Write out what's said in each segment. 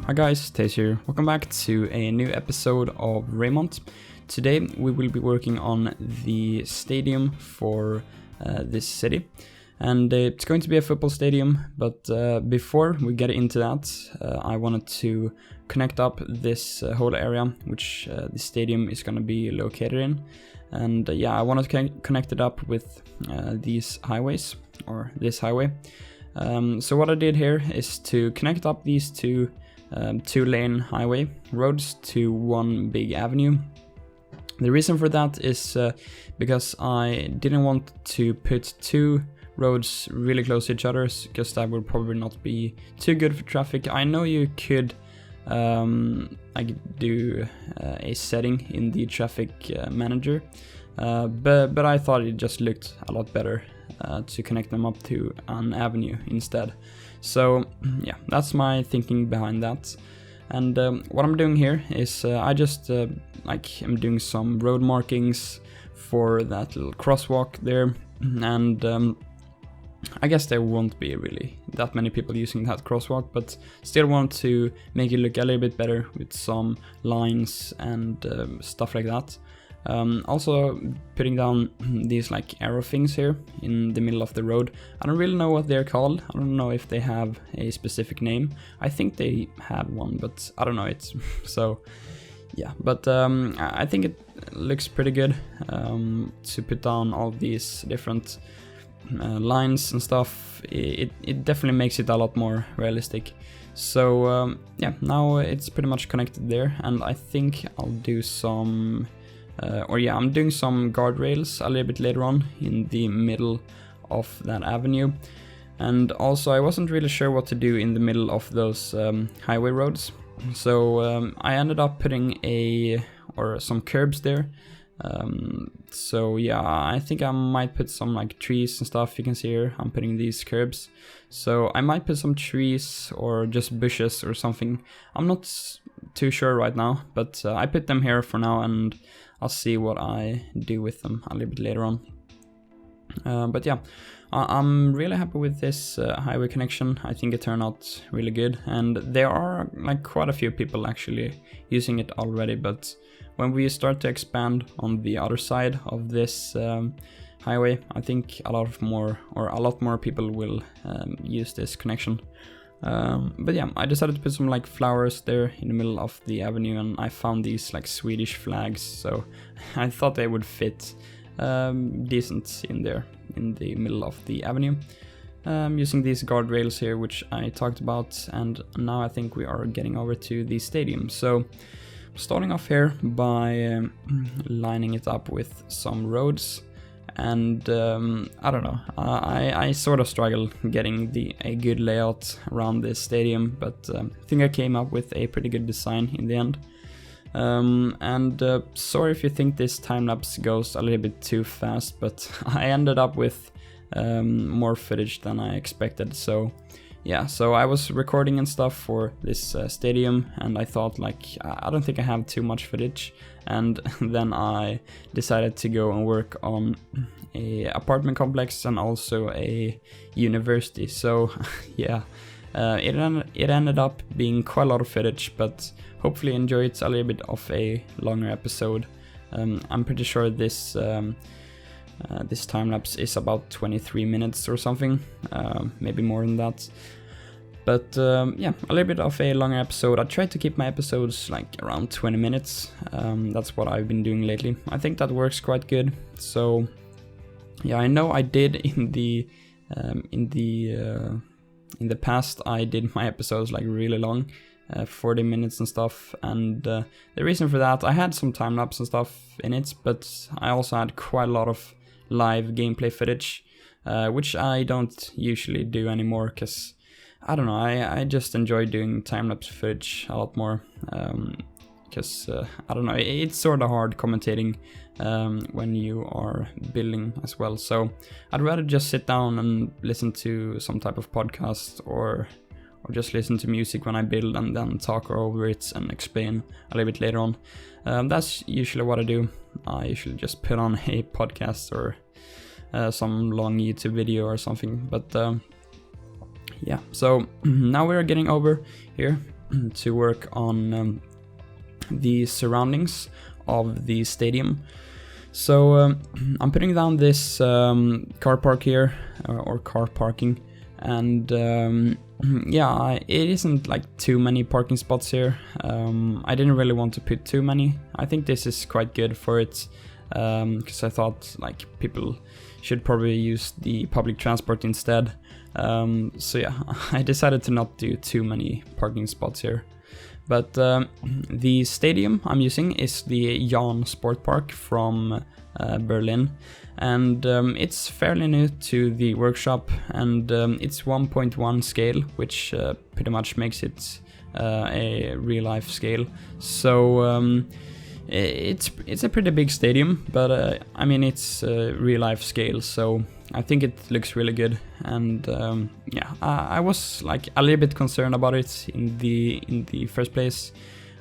Hi guys, TazerHere. Welcome back to a new episode of Reimont. Today we will be working on the stadium for this city, and it's going to be a football stadium, but before we get into that, I wanted to connect up this whole area which the stadium is going to be located in, and I wanted to connect it up with these highways, or this highway. So what I did here is to connect up these two-lane highway roads to one big avenue. The reason for that is because I didn't want to put two roads really close to each other, because that would probably not be too good for traffic. I know you could do a setting in the traffic manager, but I thought it just looked a lot better to connect them up to an avenue instead. So yeah, that's my thinking behind that. And what I'm doing here is I just I'm doing some road markings for that little crosswalk there, and I guess there won't be really that many people using that crosswalk, but still want to make it look a little bit better with some lines and stuff like that. Also putting down these like arrow things here in the middle of the road. I don't really know what they're called. I don't know if they have a specific name. I think they have one, but I don't know it. So yeah, but I think it looks pretty good to put down all these different lines and stuff. It definitely makes it a lot more realistic. So yeah, now it's pretty much connected there, and I think I'll do some I'm doing some guardrails a little bit later on in the middle of that avenue. And also I wasn't really sure what to do in the middle of those highway roads. So I ended up putting some curbs there. So yeah, I think I might put some like trees and stuff. You can see here I'm putting these curbs. So I might put some trees or just bushes or something. I'm not too sure right now, but I put them here for now, and I'll see what I do with them a little bit later on. But yeah, I'm really happy with this highway connection. I think it turned out really good, and there are like quite a few people actually using it already. But when we start to expand on the other side of this highway, I think a lot more people will use this connection. But yeah, I decided to put some like flowers there in the middle of the avenue, and I found these like Swedish flags, so I thought they would fit decent in there in the middle of the avenue. Using these guardrails here, which I talked about, and now I think we are getting over to the stadium. So starting off here by lining it up with some roads. And I don't know, I sort of struggle getting a good layout around this stadium, but I think I came up with a pretty good design in the end. And sorry if you think this time-lapse goes a little bit too fast, but I ended up with more footage than I expected. So yeah, so I was recording and stuff for this stadium, and I thought like, I don't think I have too much footage, and then I decided to go and work on a apartment complex and also a university. So yeah, it ended up being quite a lot of footage, but hopefully enjoy it a little bit of a longer episode. I'm pretty sure this time-lapse is about 23 minutes or something, maybe more than that. But yeah, a little bit of a longer episode. I try to keep my episodes like around 20 minutes. That's what I've been doing lately. I think that works quite good. So yeah, I know I did in the past, I did my episodes like really long, 40 minutes and stuff. And the reason for that, I had some time-lapse and stuff in it, but I also had quite a lot of live gameplay footage, which I don't usually do anymore, because I don't know, I just enjoy doing time-lapse footage a lot more, because I don't know, it's sort of hard commentating when you are building as well. So I'd rather just sit down and listen to some type of podcast or just listen to music when I build and then talk over it and explain a little bit later on. That's usually what I do. I usually just put on a podcast or some long YouTube video or something. But yeah, so now we're getting over here to work on the surroundings of the stadium. So I'm putting down this car park here, or car parking, and yeah, it isn't like too many parking spots here. I didn't really want to put too many. I think this is quite good for it, because I thought like people should probably use the public transport instead. So yeah, I decided to not do too many parking spots here. But the stadium I'm using is the Jan Sport Park from Berlin, and it's fairly new to the workshop, and it's 1.1 scale, which pretty much makes it a real life scale. So it's a pretty big stadium, but I mean it's real life scale, so I think it looks really good. And yeah, I was like a little bit concerned about it in the first place.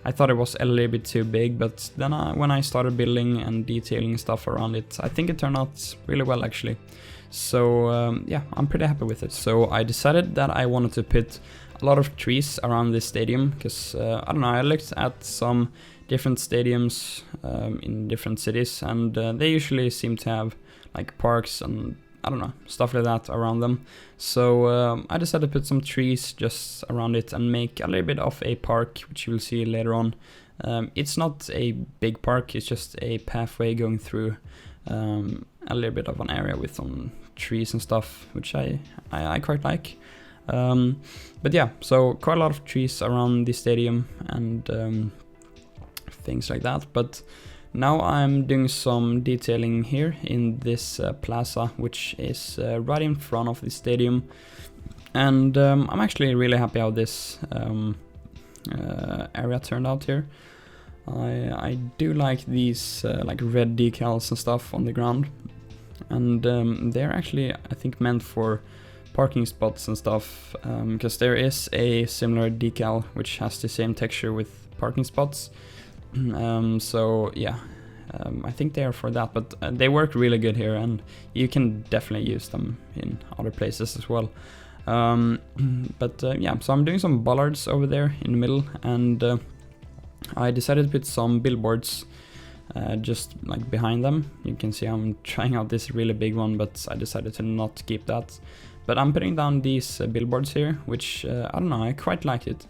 I thought it was a little bit too big, but then when I started building and detailing stuff around it, I think it turned out really well actually. So yeah, I'm pretty happy with it. So I decided that I wanted to put a lot of trees around this stadium, because I don't know, I looked at some different stadiums in different cities, and they usually seem to have like parks and I don't know, stuff like that around them. So I decided to put some trees just around it and make a little bit of a park, which you will see later on. It's not a big park, it's just a pathway going through a little bit of an area with some trees and stuff, which I quite like. But yeah, so quite a lot of trees around the stadium and things like that. But now I'm doing some detailing here in this plaza, which is right in front of the stadium, and I'm actually really happy how this area turned out here. I do like these like red decals and stuff on the ground, and they're actually I think meant for parking spots and stuff, because there is a similar decal which has the same texture with parking spots. So yeah, I think they are for that, but they work really good here, and you can definitely use them in other places as well. But yeah, so I'm doing some bollards over there in the middle, and I decided to put some billboards just like behind them. You can see I'm trying out this really big one, but I decided to not keep that. But I'm putting down these billboards here, which I don't know, I quite like it.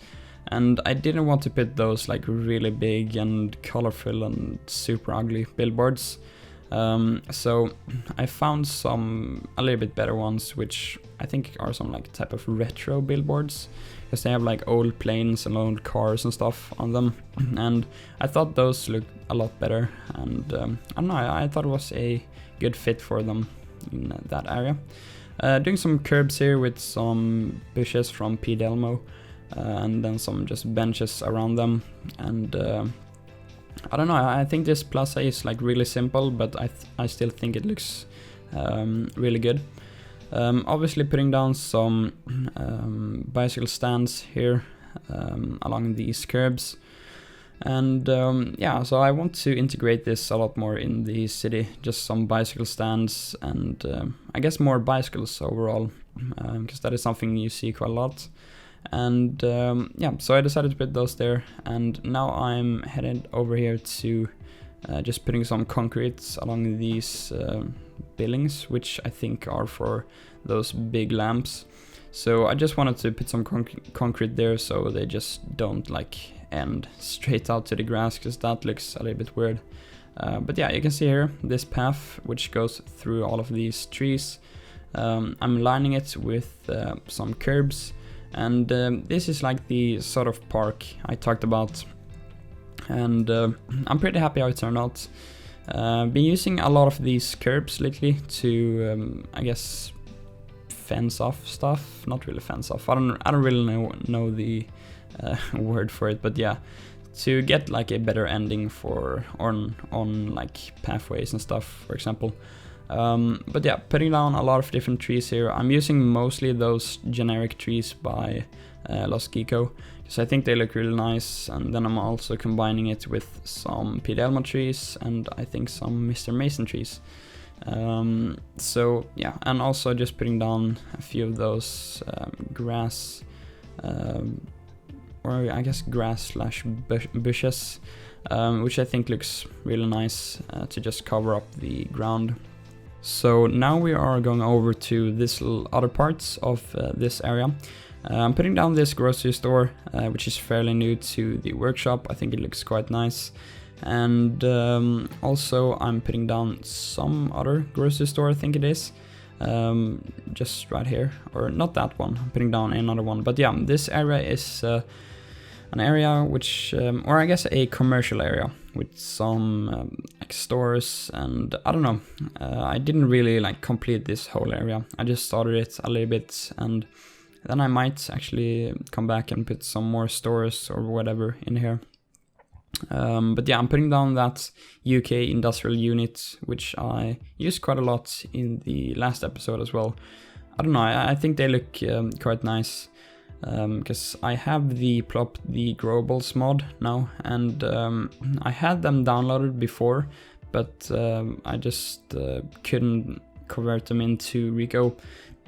And I didn't want to put those like really big and colorful and super ugly billboards. So I found some a little bit better ones, which I think are some like type of retro billboards, because they have like old planes and old cars and stuff on them. And I thought those looked a lot better, and I don't know, I thought it was a good fit for them in that area. Doing some curbs here with some bushes from P. Delmo. And then some just benches around them, and I don't know, I think this plaza is like really simple, but I still think it looks really good. Obviously putting down some bicycle stands here along these curbs, and yeah, so I want to integrate this a lot more in the city, just some bicycle stands and I guess more bicycles overall, because that is something you see quite a lot. And yeah, so I decided to put those there, and now I'm headed over here to just putting some concrete along these buildings, which I think are for those big lamps. So I just wanted to put some concrete there so they just don't like end straight out to the grass, because that looks a little bit weird. But yeah, you can see here this path which goes through all of these trees. I'm lining it with some curbs. And this is like the sort of park I talked about, and I'm pretty happy how it turned out. Been using a lot of these curbs lately to, I guess, fence off stuff. Not really fence off. I don't really know the word for it, but yeah, to get like a better ending for on like pathways and stuff, for example. But yeah, putting down a lot of different trees here. I'm using mostly those generic trees by Lost Geeko, because I think they look really nice, and then I'm also combining it with some Pete Elmo trees and I think some Mr. Mason trees. So yeah, and also just putting down a few of those grass, or I guess grass slash bushes, which I think looks really nice to just cover up the ground. So now we are going over to this little other parts of this area. I'm putting down this grocery store, which is fairly new to the workshop. I think it looks quite nice. And also I'm putting down some other grocery store, I think it is. Just right here, or not that one, I'm putting down another one. But yeah, this area is an area which, or I guess a commercial area with some like stores, and I don't know, I didn't really like complete this whole area. I just started it a little bit, and then I might actually come back and put some more stores or whatever in here. But yeah, I'm putting down that UK industrial unit, which I used quite a lot in the last episode as well. I don't know, I think they look quite nice. Because I have the Plop the Growables mod now, and I had them downloaded before, but I just couldn't convert them into Rico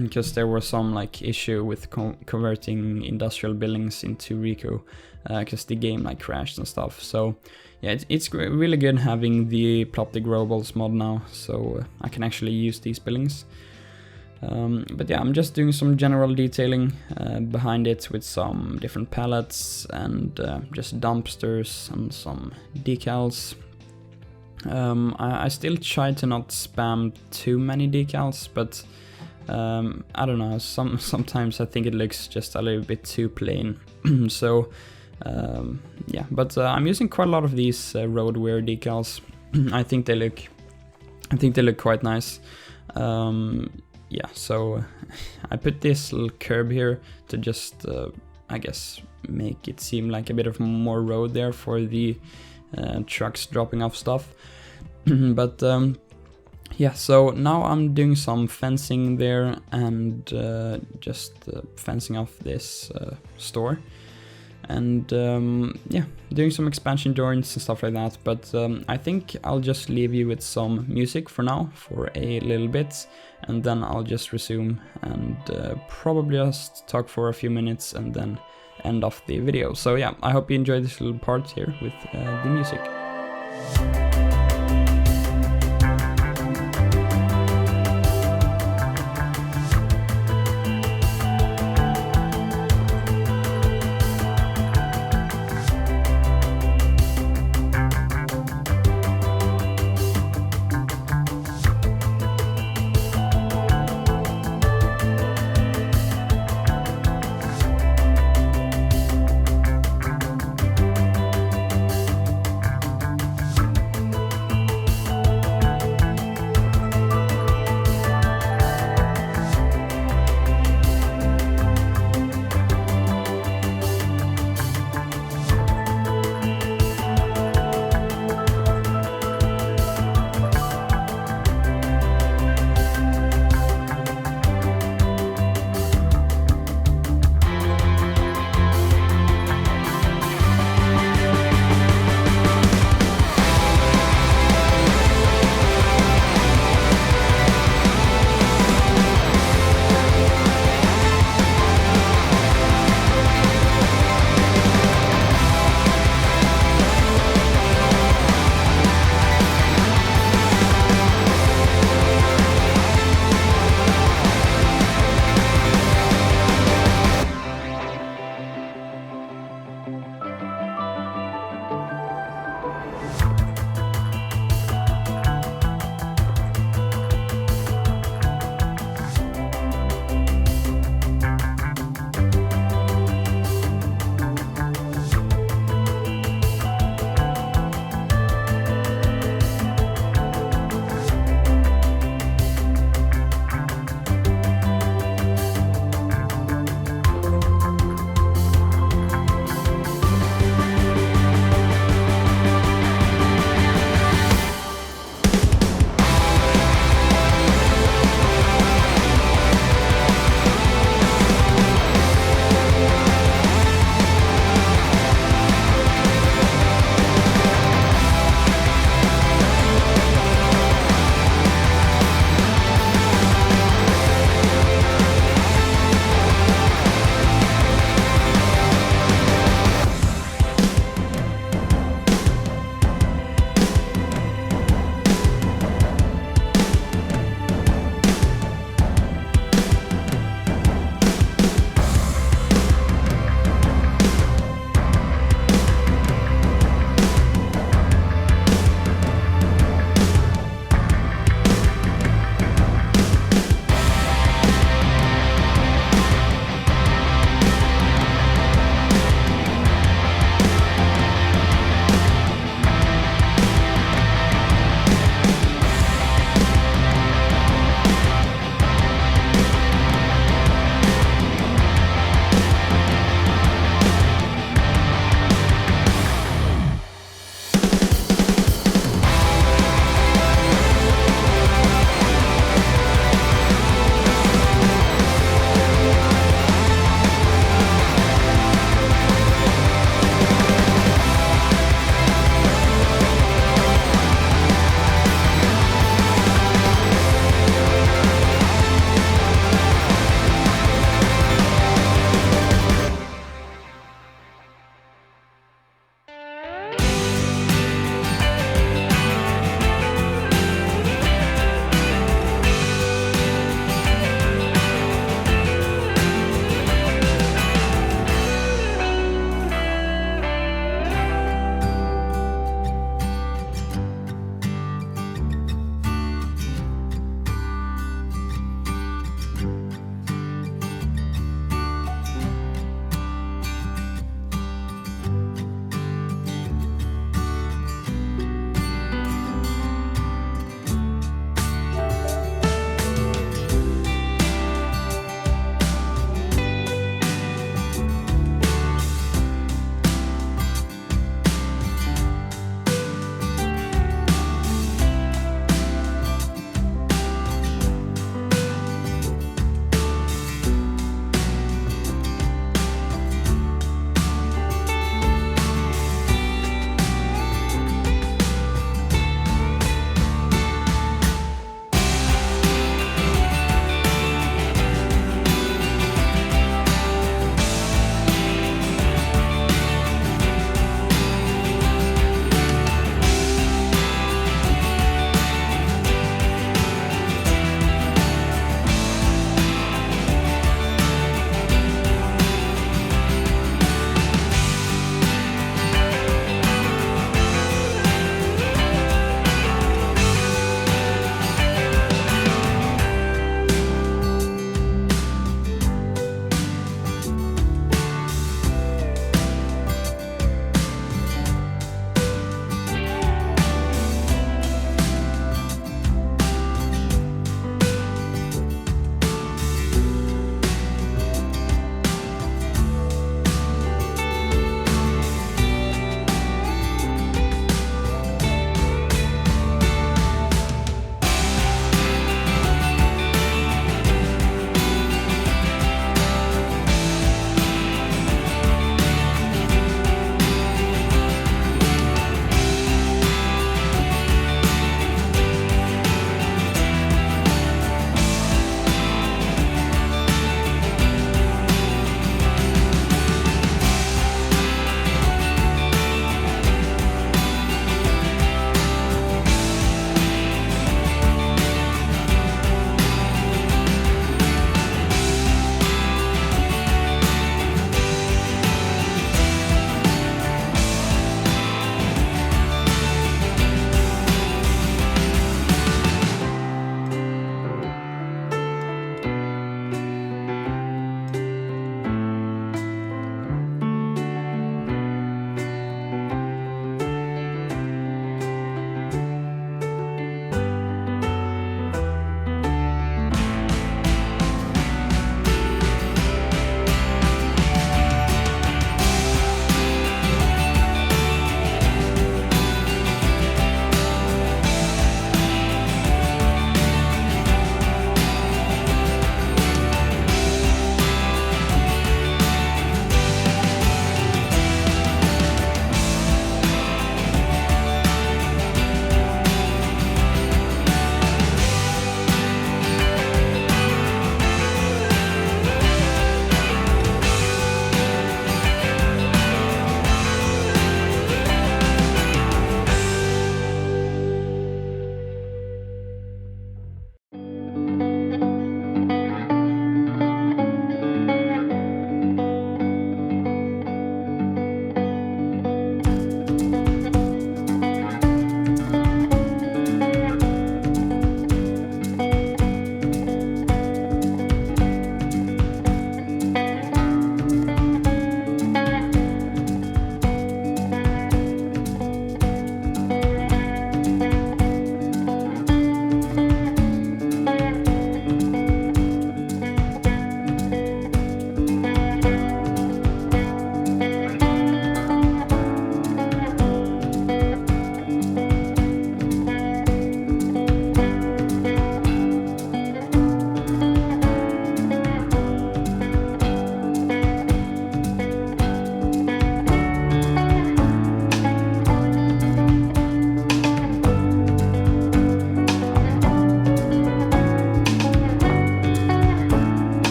because there was some like issue with converting industrial buildings into Rico, because the game like crashed and stuff. So yeah, it's really good having the Plop the Growables mod now, so I can actually use these buildings. But yeah, I'm just doing some general detailing behind it with some different pallets and just dumpsters and some decals. I still try to not spam too many decals, but I don't know, sometimes I think it looks just a little bit too plain. So yeah, but I'm using quite a lot of these road wear decals. I think they look quite nice. Yeah, so I put this little curb here to just, I guess, make it seem like a bit of more road there for the trucks dropping off stuff. But yeah, so now I'm doing some fencing there and just fencing off this store. And yeah, doing some expansion joints and stuff like that. But I think I'll just leave you with some music for now for a little bit, and then I'll just resume and probably just talk for a few minutes and then end off the video. So yeah, I hope you enjoyed this little part here with the music.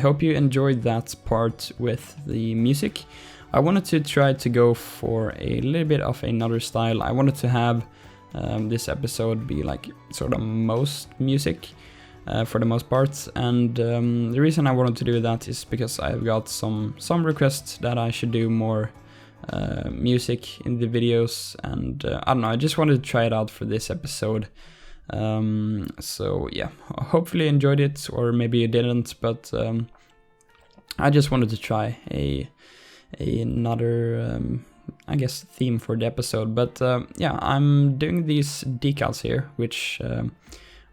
hope you enjoyed that part with the music. I wanted to try to go for a little bit of another style. I wanted to have this episode be like sort of most music for the most part, and the reason I wanted to do that is because I've got some requests that I should do more music in the videos, and I don't know, I just wanted to try it out for this episode. So yeah, hopefully you enjoyed it, or maybe you didn't, but I just wanted to try another I guess theme for the episode. But yeah, I'm doing these decals here, which are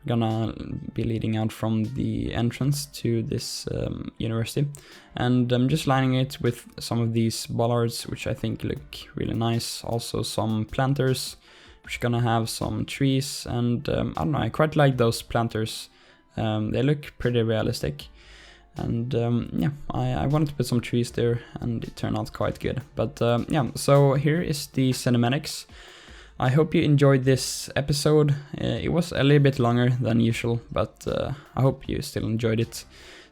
gonna be leading out from the entrance to this university, and I'm just lining it with some of these bollards, which I think look really nice. Also some planters, which are gonna have some trees, and I don't know, I quite like those planters. They look pretty realistic, and yeah, I wanted to put some trees there, and it turned out quite good. But yeah, so here is the cinematics. I hope you enjoyed this episode. It was a little bit longer than usual, but I hope you still enjoyed it.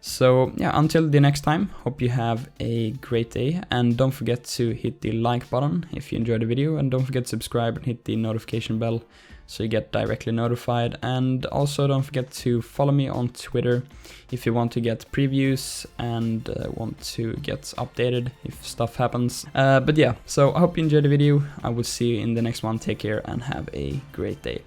So yeah, until the next time, hope you have a great day, and don't forget to hit the like button if you enjoyed the video, and don't forget to subscribe and hit the notification bell so you get directly notified. And also don't forget to follow me on Twitter if you want to get previews and want to get updated if stuff happens. But yeah, so I hope you enjoyed the video. I will see you in the next one. Take care and have a great day.